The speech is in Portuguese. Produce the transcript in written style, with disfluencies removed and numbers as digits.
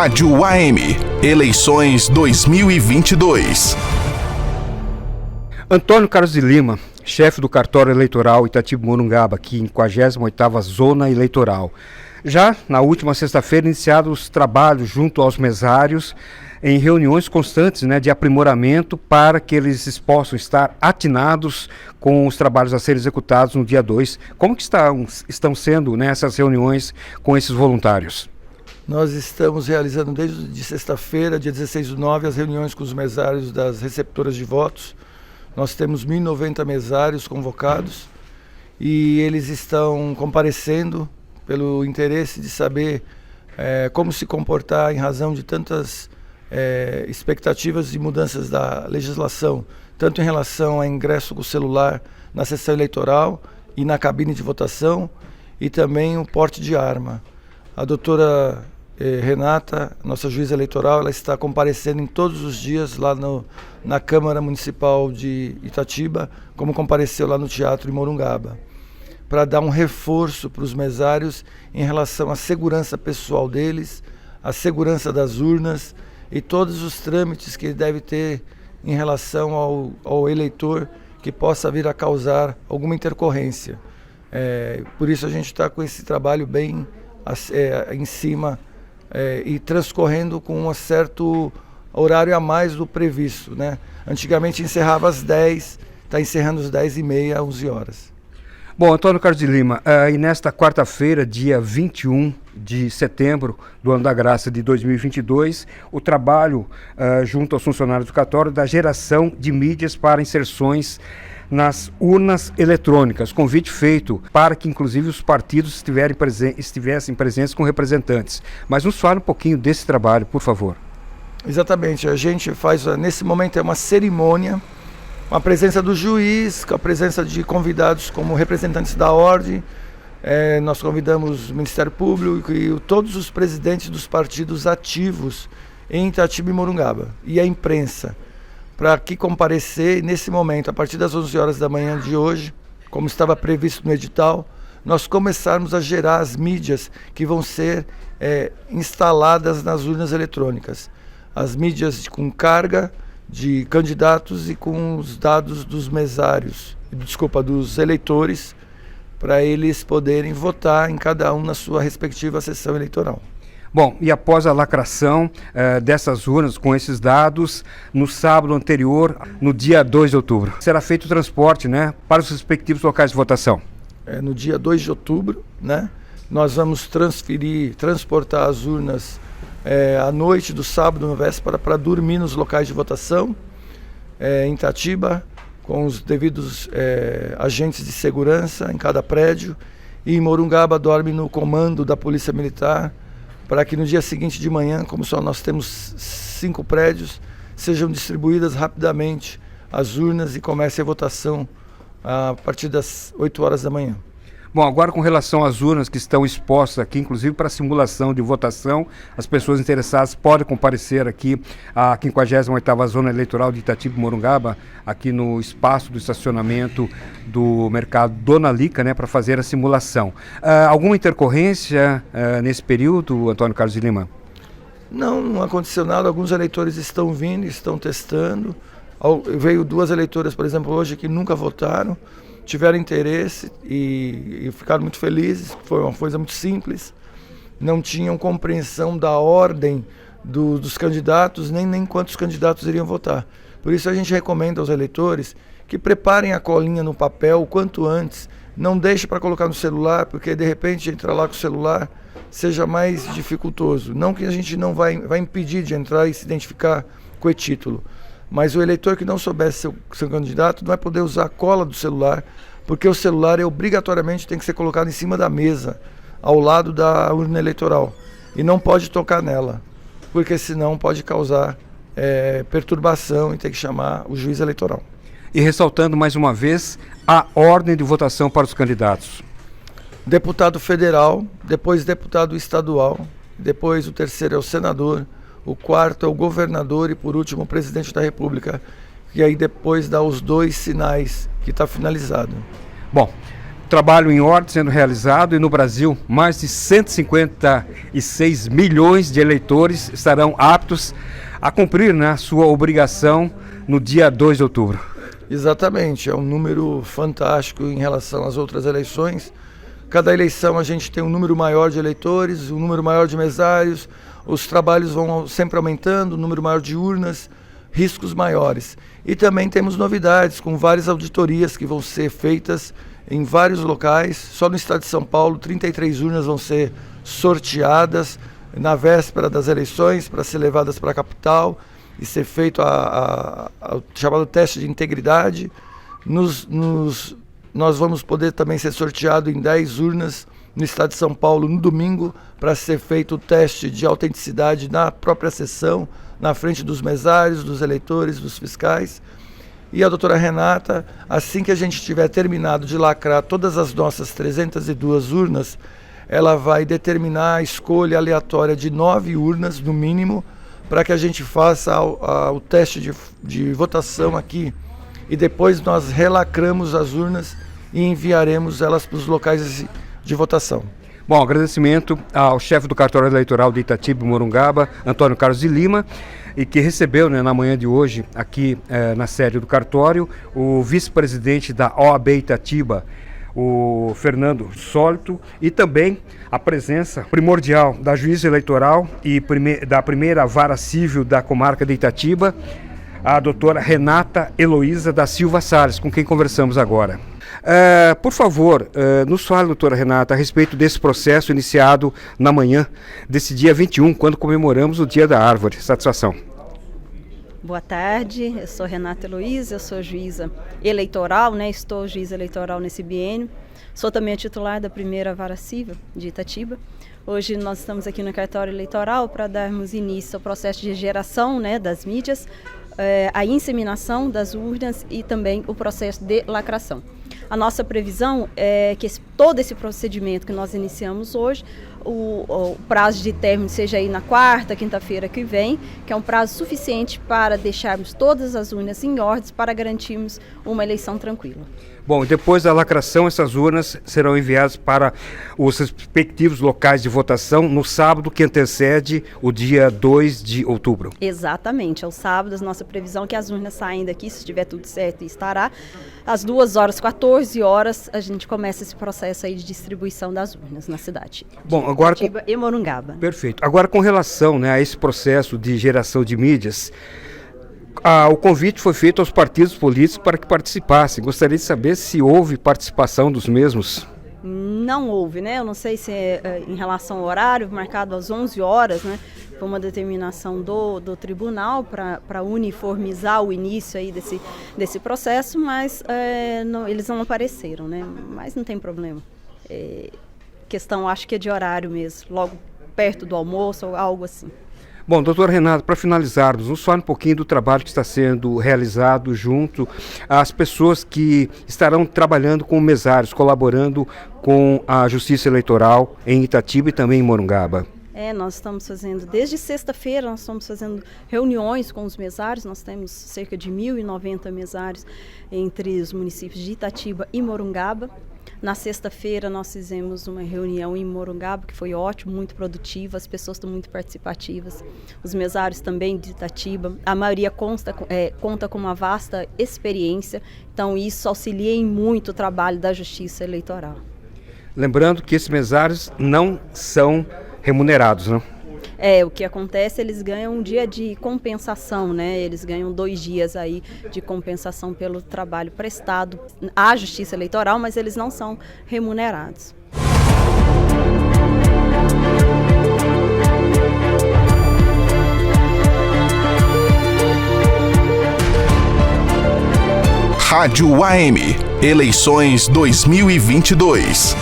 Rádio AM, eleições 2022. Antônio Carlos de Lima, chefe do cartório eleitoral Itatiba-Morungaba, aqui em 58ª Zona Eleitoral. Já na última sexta-feira, iniciados os trabalhos junto aos mesários em reuniões constantes, de aprimoramento para que eles possam estar atinados com os trabalhos a serem executados no dia 2. Como que estão sendo essas reuniões com esses voluntários? Nós estamos realizando desde sexta-feira, dia 16/9, as reuniões com os mesários das receptoras de votos. Nós temos 1.090 mesários convocados e eles estão comparecendo pelo interesse de saber como se comportar em razão de tantas expectativas de mudanças da legislação, tanto em relação a ingresso com o celular na sessão eleitoral e na cabine de votação, e também o porte de arma. A doutora Renata, nossa juíza eleitoral, ela está comparecendo em todos os dias lá na Câmara Municipal de Itatiba, como compareceu lá no Teatro em Morungaba, para dar um reforço para os mesários em relação à segurança pessoal deles, à segurança das urnas e todos os trâmites que ele deve ter em relação ao eleitor que possa vir a causar alguma intercorrência. Por isso a gente está com esse trabalho bem em cima e transcorrendo com um certo horário a mais do previsto, Antigamente encerrava às 10, está encerrando às 10h30, 11 horas. Bom, Antônio Carlos de Lima, e nesta quarta-feira, dia 21 de setembro do ano da graça de 2022, o trabalho junto aos funcionários do cartório da geração de mídias para inserções nas urnas eletrônicas, convite feito para que inclusive os partidos estivessem presentes com representantes. Mas nos fale um pouquinho desse trabalho, por favor. Exatamente, a gente faz, nesse momento, uma cerimônia, com a presença do juiz, com a presença de convidados como representantes da ordem. Nós convidamos o Ministério Público e todos os presidentes dos partidos ativos em Itatiba e Morungaba, e a imprensa, para aqui comparecer nesse momento, a partir das 11 horas da manhã de hoje, como estava previsto no edital, nós começarmos a gerar as mídias que vão ser instaladas nas urnas eletrônicas. As mídias com carga de candidatos e com os dados dos mesários, dos eleitores, para eles poderem votar em cada um na sua respectiva sessão eleitoral. Bom, e após a lacração dessas urnas com esses dados, no sábado anterior, no dia 2 de outubro, será feito o transporte para os respectivos locais de votação? No dia 2 de outubro, nós vamos transportar as urnas à noite do sábado, na véspera, para dormir nos locais de votação, em Itatiba, com os devidos agentes de segurança em cada prédio, e em Morungaba dorme no comando da Polícia Militar, para que no dia seguinte de manhã, como só nós temos 5 prédios, sejam distribuídas rapidamente as urnas e comece a votação a partir das 8 horas da manhã. Bom, agora com relação às urnas que estão expostas aqui, inclusive para simulação de votação, as pessoas interessadas podem comparecer aqui à 58ª Zona Eleitoral de Itatiba e Morungaba, aqui no espaço do estacionamento do mercado Dona Lica, para fazer a simulação. Alguma intercorrência nesse período, Antônio Carlos de Lima? Não aconteceu nada. Alguns eleitores estão vindo, estão testando. Veio 2 eleitoras, por exemplo, hoje que nunca votaram, tiveram interesse e ficaram muito felizes. Foi uma coisa muito simples, não tinham compreensão da ordem dos candidatos, nem quantos candidatos iriam votar. Por isso a gente recomenda aos eleitores que preparem a colinha no papel o quanto antes, não deixe para colocar no celular, porque de repente entrar lá com o celular seja mais dificultoso. Não que a gente não vai impedir de entrar e se identificar com o título, mas o eleitor que não soubesse seu candidato não vai poder usar a cola do celular, porque o celular obrigatoriamente tem que ser colocado em cima da mesa, ao lado da urna eleitoral, e não pode tocar nela, porque senão pode causar perturbação e ter que chamar o juiz eleitoral. E ressaltando mais uma vez a ordem de votação para os candidatos. Deputado federal, depois deputado estadual, depois o terceiro é o senador, o quarto é o governador e, por último, o presidente da República, que aí depois dá os 2 sinais que está finalizado. Bom, trabalho em ordem sendo realizado e no Brasil mais de 156 milhões de eleitores estarão aptos a cumprir, né, a sua obrigação no dia 2 de outubro. Exatamente, é um número fantástico em relação às outras eleições. Cada eleição a gente tem um número maior de eleitores, um número maior de mesários, os trabalhos vão sempre aumentando, um número maior de urnas, riscos maiores. E também temos novidades com várias auditorias que vão ser feitas em vários locais. Só no estado de São Paulo, 33 urnas vão ser sorteadas na véspera das eleições para ser levadas para a capital e ser feito o chamado teste de integridade. Nós vamos poder também ser sorteado em 10 urnas no estado de São Paulo no domingo para ser feito o teste de autenticidade na própria sessão, na frente dos mesários, dos eleitores, dos fiscais. E a doutora Renata, assim que a gente tiver terminado de lacrar todas as nossas 302 urnas, ela vai determinar a escolha aleatória de 9 urnas, no mínimo, para que a gente faça o teste de votação aqui. E depois nós relacramos as urnas e enviaremos elas para os locais de votação. Bom, agradecimento ao chefe do cartório eleitoral de Itatiba e Morungaba, Antônio Carlos de Lima, e que recebeu, né, na manhã de hoje, aqui na sede do cartório, o vice-presidente da OAB Itatiba, o Fernando Sólito, e também a presença primordial da juíza eleitoral e da primeira vara civil da comarca de Itatiba, a doutora Renata Heloísa da Silva Salles, com quem conversamos agora. Por favor, nos fale, doutora Renata, a respeito desse processo iniciado na manhã desse dia 21, quando comemoramos o Dia da Árvore. Satisfação. Boa tarde, eu sou Renata Heloísa, eu sou juíza eleitoral, né? Estou juíza eleitoral nesse biênio. Sou também a titular da primeira vara civil de Itatiba. Hoje nós estamos aqui no cartório eleitoral para darmos início ao processo de geração, né, das mídias, a inseminação das urnas e também o processo de lacração. A nossa previsão é que todo esse procedimento que nós iniciamos hoje, o prazo de término seja aí na quarta, quinta-feira que vem, que é um prazo suficiente para deixarmos todas as urnas em ordem para garantirmos uma eleição tranquila. Bom, depois da lacração, essas urnas serão enviadas para os respectivos locais de votação no sábado que antecede o dia 2 de outubro. Exatamente, é o sábado, a nossa previsão é que as urnas saem daqui, se estiver tudo certo e estará, às 14h, a gente começa esse processo aí de distribuição das urnas na cidade. Bom, agora Itatiba e Morungaba. Perfeito. Agora, com relação, né, a esse processo de geração de mídias, o convite foi feito aos partidos políticos para que participassem. Gostaria de saber se houve participação dos mesmos. Não houve, né? Eu não sei se em relação ao horário, marcado às 11 horas, né? Foi uma determinação do tribunal para uniformizar o início aí desse processo, mas eles não apareceram, né? Mas não tem problema. Questão, acho que é de horário mesmo, logo perto do almoço ou algo assim. Bom, doutor Renato, para finalizarmos, nos fale um pouquinho do trabalho que está sendo realizado junto às pessoas que estarão trabalhando com mesários, colaborando com a Justiça Eleitoral em Itatiba e também em Morungaba. Nós estamos fazendo, desde sexta-feira, nós estamos fazendo reuniões com os mesários, nós temos cerca de 1.090 mesários entre os municípios de Itatiba e Morungaba. Na sexta-feira nós fizemos uma reunião em Morungaba, que foi ótimo, muito produtiva, as pessoas estão muito participativas, os mesários também de Itatiba, a maioria conta com uma vasta experiência, então isso auxilia em muito o trabalho da Justiça Eleitoral. Lembrando que esses mesários não são remunerados, não? O que acontece, eles ganham um dia de compensação, né? Eles ganham 2 dias aí de compensação pelo trabalho prestado à Justiça Eleitoral, mas eles não são remunerados. Rádio AM, eleições 2022.